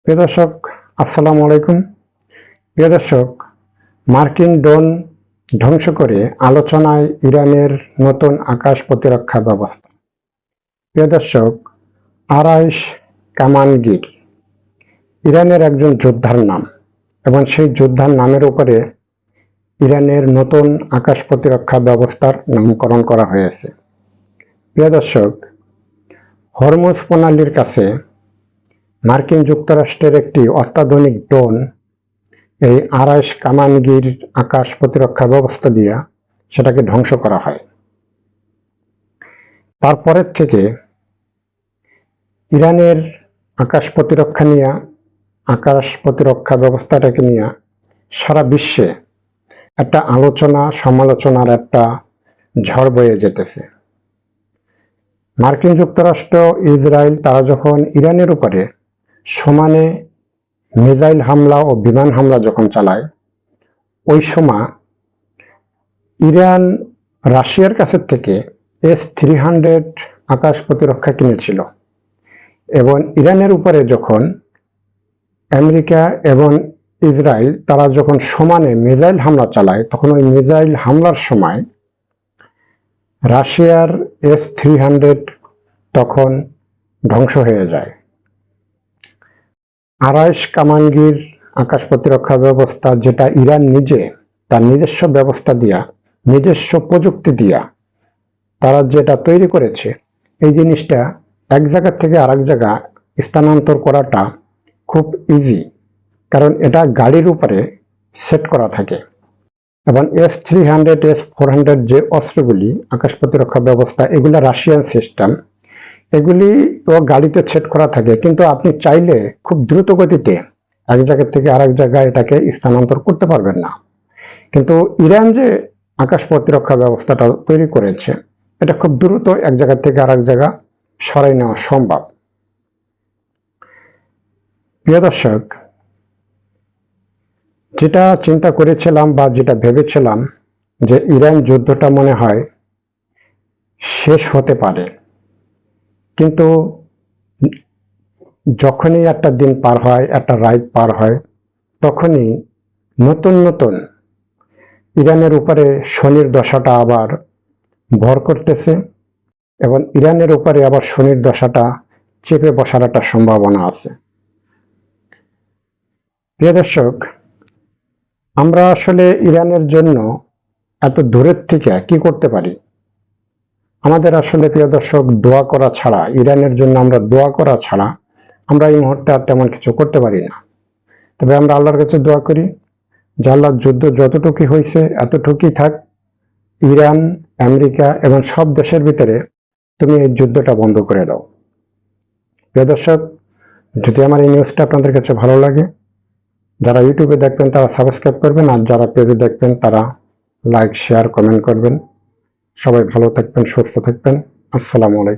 প্রিয় দর্শক, আসসালামু আলাইকুম। প্রিয় দর্শক, মার্কিন ড্রোন ধ্বংস করে আলোচনায় ইরানের নতুন আকাশ প্রতিরক্ষা ব্যবস্থা। প্রিয় দর্শক, আরাইশ কামানগির ইরানের একজন যোদ্ধার নাম এবং সেই যোদ্ধার নামের উপরে ইরানের নতুন আকাশ প্রতিরক্ষা ব্যবস্থার নামকরণ করা হয়েছে। প্রিয় দর্শক, হরমুজ প্রণালীর কাছে মার্কিন যুক্তরাষ্ট্রের একটি অত্যাধুনিক ড্রোন এই আরাইশ কামানগির আকাশ প্রতিরক্ষা ব্যবস্থা দিয়ে সেটাকে ধ্বংস করা হয়। তারপরের থেকে ইরানের আকাশ প্রতিরক্ষা ব্যবস্থাটাকে নিয়ে সারা বিশ্বে একটা আলোচনা সমালোচনার একটা ঝড় বয়ে যেতেছে। মার্কিন যুক্তরাষ্ট্র, ইসরায়েল তারা যখন ইরানের উপরে সমানে মিসাইল হামলা ও বিমান হামলা যখন চালায়, ওই সময় ইরান রাশিয়ার কাছ থেকে S-300 আকাশ প্রতিরক্ষা কিনেছিল এবং ইরানের উপরে যখন আমেরিকা এবং ইসরায়েল তারা যখন সমানে মিসাইল হামলা চালায়, তখন ওই মিসাইল হামলার সময় রাশিয়ার S-300 তখন ধ্বংস হয়ে যায়। আরাইশ কামানগির আকাশ প্রতিরক্ষা ব্যবস্থা, যেটা ইরান নিজে তার নিজস্ব ব্যবস্থা দিয়া, নিজস্ব প্রযুক্তি দিয়া তারা যেটা তৈরি করেছে, এই জিনিসটা এক জায়গা থেকে আরেক জায়গা স্থানান্তর করাটা খুব ইজি, কারণ এটা গাড়ির উপরে সেট করা থাকে। এবং S-300, S-400 যে অস্ত্রগুলি আকাশ প্রতিরক্ষা ব্যবস্থা, এগুলো রাশিয়ান সিস্টেম, এগুলি ও গাড়িতে সেট করা থাকে, কিন্তু আপনি চাইলে খুব দ্রুত গতিতে এক জায়গা থেকে আরেক জায়গায় এটাকে স্থানান্তর করতে পারবেন না। কিন্তু ইরান যে আকাশ প্রতিরক্ষা ব্যবস্থাটা তৈরি করেছে, এটা খুব দ্রুত এক জায়গা থেকে আরেক জায়গা সরাই নেওয়া সম্ভব। প্রিয় দর্শক, যেটা চিন্তা করেছিলাম বা যেটা ভেবেছিলাম যে ইরান যুদ্ধটা মনে হয় শেষ হতে পারে, কিন্তু যখনই একটা দিন পার হয়, একটা রাত পার হয়, তখনই নতুন নতুন ইরানের উপরে শনির দশাটা আবার ভর করতেছে এবং ইরানের উপরে আবার শনির দশাটা চেপে বসার একটা সম্ভাবনা আছে। প্রিয় দর্শক, আমরা আসলে ইরানের জন্য এত দূরের থেকে কি করতে পারি? আমাদের আসলে প্রিয় দর্শক, দোয়া করা ছাড়া, ইরানের জন্য আমরা দোয়া করা ছাড়া আমরা এই মুহূর্তে আর তেমন কিছু করতে পারি না। তবে আমরা আল্লাহর কাছে দোয়া করি যে আল্লাহ, যুদ্ধ যতটুকুই হয়েছে এতটুকুই থাক, ইরান, আমেরিকা এবং সব দেশের ভিতরে তুমি এই যুদ্ধটা বন্ধ করে দাও। প্রিয় দর্শক, যদি আমার এই নিউজটা আপনাদের কাছে ভালো লাগে, যারা ইউটিউবে দেখবেন তারা সাবস্ক্রাইব করবেন, আর যারা পেজে দেখবেন তারা লাইক, শেয়ার, কমেন্ট করবেন। সবাই ভালো থাকবেন, সুস্থ থাকবেন। আসসালামু আলাইকুম।